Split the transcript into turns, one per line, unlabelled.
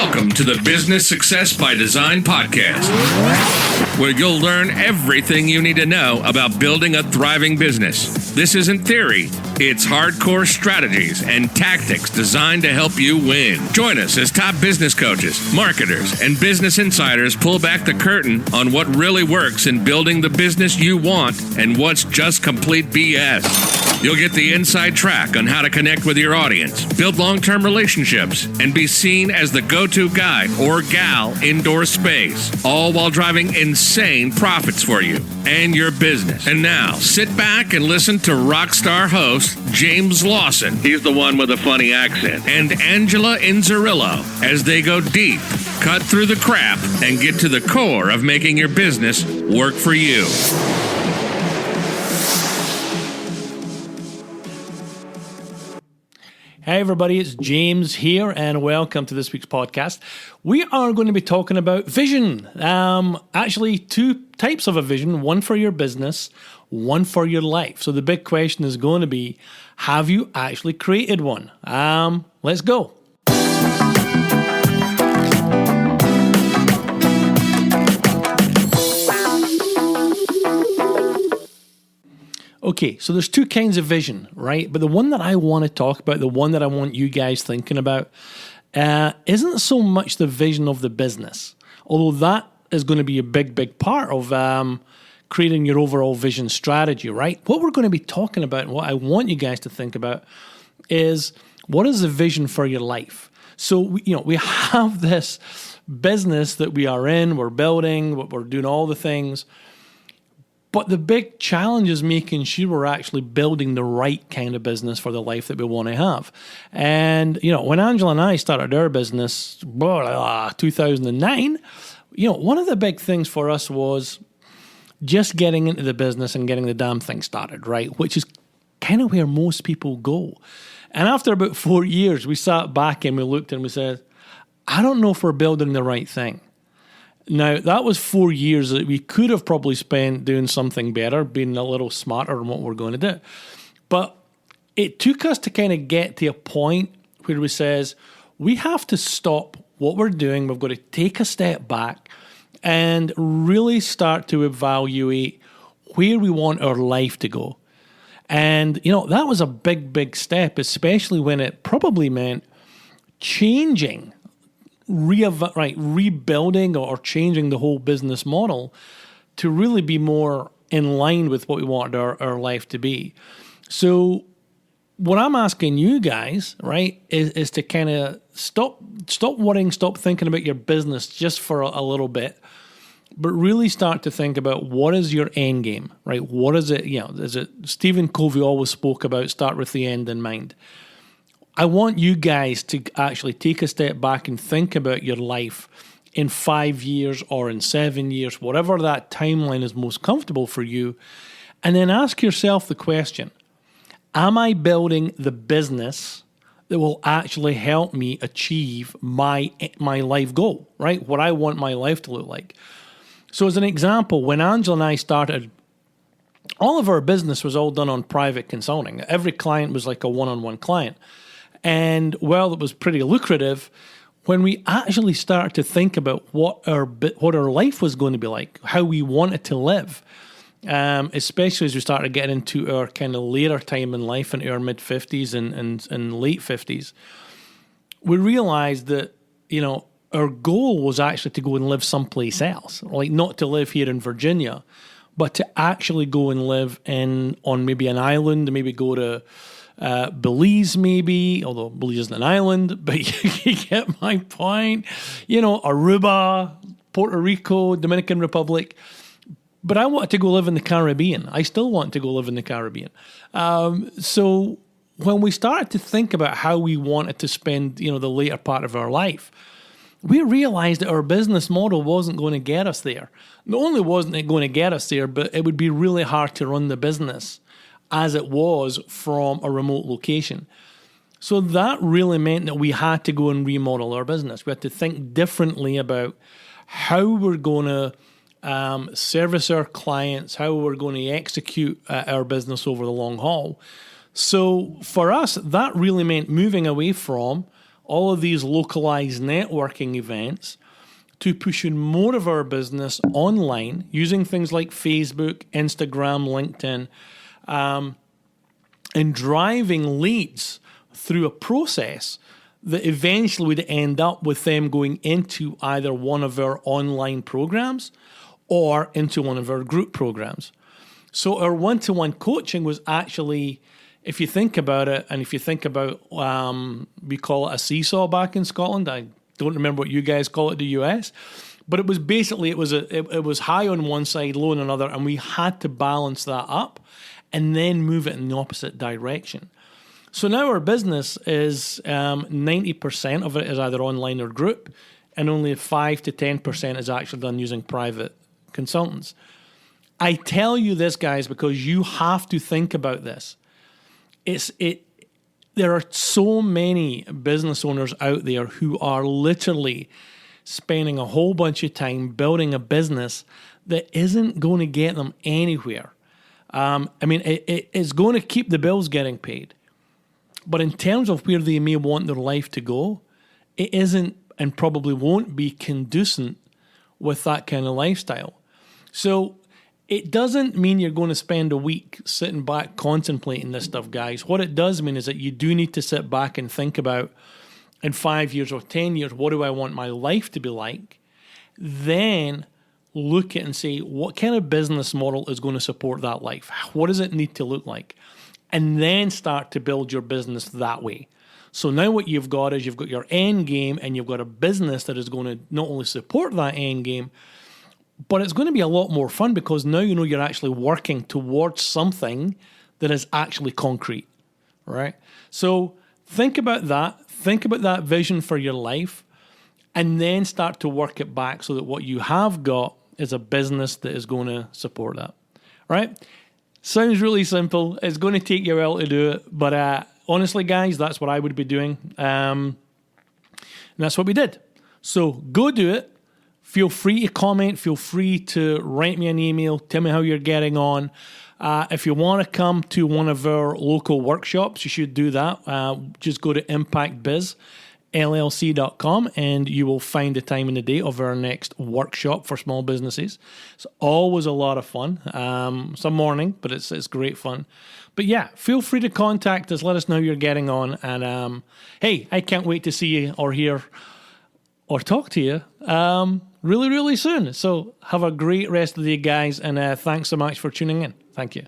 Welcome to the Business Success by Design podcast, where you'll learn everything you need to know about building a thriving business. This isn't theory, it's hardcore strategies and tactics designed to help you win. Join us as top business coaches, marketers, and business insiders pull back the curtain on what really works in building the business you want and what's just complete BS. You'll get the inside track on how to connect with your audience, build long-term relationships, and be seen as the go-to guy or gal indoor space, all while driving insane profits for you and your business. And now, sit back and listen to rock star host James Lawson, he's the one with a funny accent, and Angela Inzerillo as they go deep, cut through the crap, and get to the core of making your business work for you.
Hey everybody, it's James here and welcome to this week's podcast. We are going to be talking about vision. Actually, two types of a vision, one for your business, one for your life. So the big question is going to be, have you actually created one? Let's go. Okay, so there's two kinds of vision, right? But the one that I want to talk about, the one that I want you guys thinking about, isn't so much the vision of the business, although that is going to be a big part of creating your overall vision strategy, right? What we're going to be talking about and what I want you guys to think about is, what is the vision for your life? So, we have this business that we are in, we're building, we're doing all the things. But the big challenge is making sure we're actually building the right kind of business for the life that we want to have. And, when Angela and I started our business, 2009, one of the big things for us was just getting into the business and getting the damn thing started, right? Which is kind of where most people go. And after about 4 years, we sat back and we looked and we said, I don't know if we're building the right thing. Now, that was 4 years that we could have probably spent doing something better, being a little smarter in what we're going to do. But it took us to kind of get to a point where we says, we have to stop what we're doing. We've got to take a step back and really start to evaluate where we want our life to go. And, that was a big step, especially when it probably meant changing rebuilding or changing the whole business model to really be more in line with what we wanted our life to be. So what I'm asking you guys, right, is to kind of stop worrying, stop thinking about your business just for a little bit, but really start to think about what is your end game, right? What is it, is it Stephen Covey always spoke about, start with the end in mind. I want you guys to actually take a step back and think about your life in 5 years or in 7 years, whatever that timeline is most comfortable for you, and then ask yourself the question, am I building the business that will actually help me achieve my life goal, right? What I want my life to look like. So as an example, when Angela and I started, all of our business was all done on private consulting. Every client was like a one-on-one client. And while it was pretty lucrative, when we actually started to think about what our life was going to be like, how we wanted to live, especially as we started getting into our kind of later time in life, into our mid-50s and late 50s, we realized that, our goal was actually to go and live someplace else, like not to live here in Virginia, but to actually go and live on maybe an island, maybe go to Belize maybe, although Belize isn't an island, but you get my point. Aruba, Puerto Rico, Dominican Republic. But I wanted to go live in the Caribbean. I still want to go live in the Caribbean. So when we started to think about how we wanted to spend, the later part of our life, we realized that our business model wasn't going to get us there. Not only wasn't it going to get us there, but it would be really hard to run the business as it was from a remote location. So that really meant that we had to go and remodel our business. We had to think differently about how we're going to service our clients, how we're going to execute our business over the long haul. So for us, that really meant moving away from all of these localized networking events to pushing more of our business online using things like Facebook, Instagram, LinkedIn, and driving leads through a process that eventually would end up with them going into either one of our online programs or into one of our group programs. So our one-to-one coaching was actually, if you think about it, and if you think about, we call it a seesaw back in Scotland. I don't remember what you guys call it in the US, but it was basically, it was high on one side, low on another, and we had to balance that up and then move it in the opposite direction. So now our business is 90% of it is either online or group, and only 5 to 10% is actually done using private consultants. I tell you this, guys, because you have to think about this. There are so many business owners out there who are literally spending a whole bunch of time building a business that isn't going to get them anywhere. It's going to keep the bills getting paid. But in terms of where they may want their life to go, it isn't and probably won't be conducive with that kind of lifestyle. So it doesn't mean you're going to spend a week sitting back contemplating this stuff, guys. What it does mean is that you do need to sit back and think about, in 5 years or 10 years, what do I want my life to be like? Then look at it and say, what kind of business model is going to support that life? What does it need to look like? And then start to build your business that way. So now what you've got is you've got your end game, and you've got a business that is going to not only support that end game, but it's going to be a lot more fun because now you know you're actually working towards something that is actually concrete, right? So think about that. Think about that vision for your life, and then start to work it back so that what you have got is a business that is going to support that, right? Sounds really simple. It's going to take you a while to do it, but honestly, guys, that's what I would be doing, and that's what we did. So go do it. Feel free to comment. Feel free to write me an email. Tell me how you're getting on. If you want to come to one of our local workshops, you should do that. Just go to impactbizllc.com and you will find the time and the date of our next workshop for small businesses. It's always a lot of fun. Some morning, but it's great fun. But yeah, feel free to contact us. Let us know how you're getting on. And hey, I can't wait to see you or hear or talk to you really, really soon. So have a great rest of the day, guys. And thanks so much for tuning in. Thank you.